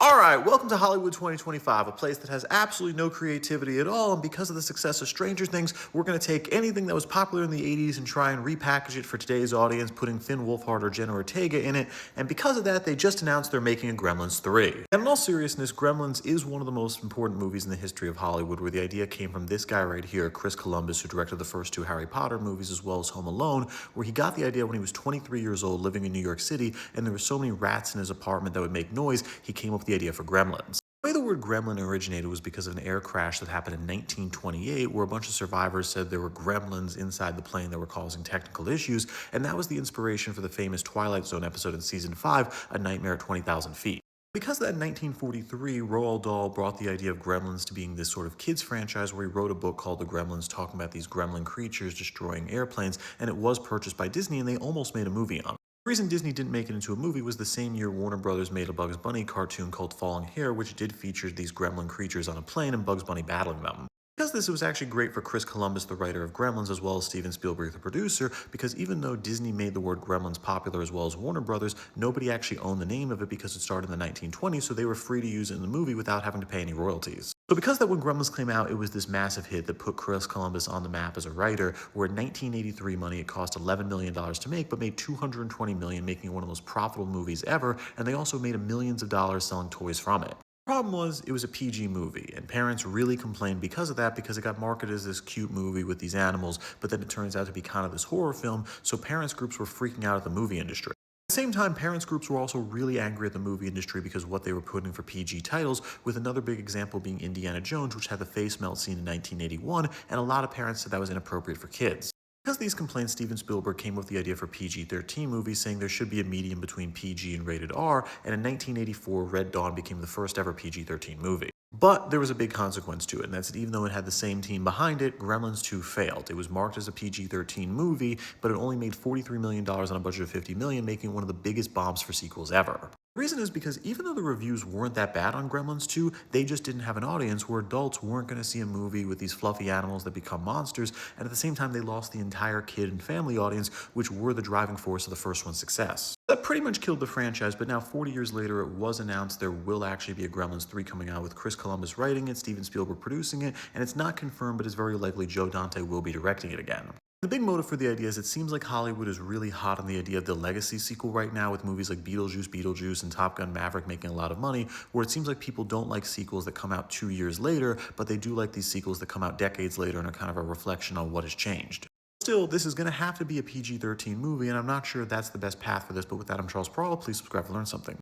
Alright, welcome to Hollywood 2025, a place that has absolutely no creativity at all, and because of the success of Stranger Things, we're going to take anything that was popular in the 80s and try and repackage it for today's audience, putting Finn Wolfhard or Jenna Ortega in it, and because of that, they just announced they're making a Gremlins 3. And in all seriousness, Gremlins is one of the most important movies in the history of Hollywood, where the idea came from this guy right here, Chris Columbus, who directed the first two Harry Potter movies as well as Home Alone, where he got the idea when he was 23 years old living in New York City, and there were so many rats in his apartment that would make noise, he came up with the idea for Gremlins. The way the word gremlin originated was because of an air crash that happened in 1928, where a bunch of survivors said there were gremlins inside the plane that were causing technical issues, and that was the inspiration for the famous Twilight Zone episode in season 5, A Nightmare at 20,000 Feet. Because of that, in 1943, Roald Dahl brought the idea of Gremlins to being this sort of kids franchise where he wrote a book called The Gremlins talking about these gremlin creatures destroying airplanes, and it was purchased by Disney and they almost made a movie on it. The reason Disney didn't make it into a movie was the same year Warner Brothers made a Bugs Bunny cartoon called Falling Hair, which did feature these gremlin creatures on a plane and Bugs Bunny battling them. Because this, it was actually great for Chris Columbus, the writer of Gremlins, as well as Steven Spielberg, the producer, because even though Disney made the word Gremlins popular as well as Warner Brothers, nobody actually owned the name of it because it started in the 1920s, so they were free to use it in the movie without having to pay any royalties. So because that when Gremlins came out, it was this massive hit that put Chris Columbus on the map as a writer, where in 1983 money, it cost $11 million to make, but made $220 million, making it one of the most profitable movies ever, and they also made millions of dollars selling toys from it. The problem was it was a PG movie, and parents really complained because of that, because it got marketed as this cute movie with these animals, but then it turns out to be kind of this horror film, so parents groups were freaking out at the movie industry. At the same time, parents groups were also really angry at the movie industry because of what they were putting for PG titles, with another big example being Indiana Jones, which had the face melt scene in 1981, and a lot of parents said that was inappropriate for kids. Because of these complaints, Steven Spielberg came up with the idea for PG-13 movies, saying there should be a medium between PG and rated R, and in 1984, Red Dawn became the first ever PG-13 movie. But there was a big consequence to it, and that's that even though it had the same team behind it, Gremlins 2 failed. It was marked as a PG-13 movie, but it only made $43 million on a budget of $50 million, making it one of the biggest bombs for sequels ever. The reason is because even though the reviews weren't that bad on Gremlins 2, they just didn't have an audience where adults weren't going to see a movie with these fluffy animals that become monsters, and at the same time they lost the entire kid and family audience, which were the driving force of the first one's success. That pretty much killed the franchise, but now 40 years later it was announced there will actually be a Gremlins 3 coming out with Chris Columbus writing it, Steven Spielberg producing it, and it's not confirmed, but it's very likely Joe Dante will be directing it again. The big motive for the idea is it seems like Hollywood is really hot on the idea of the legacy sequel right now, with movies like Beetlejuice, and Top Gun Maverick making a lot of money, where it seems like people don't like sequels that come out 2 years later, but they do like these sequels that come out decades later and are kind of a reflection on what has changed. Still, this is going to have to be a PG-13 movie, and I'm not sure that's the best path for this, but with that, I'm Charles Perrault. Please subscribe to learn something.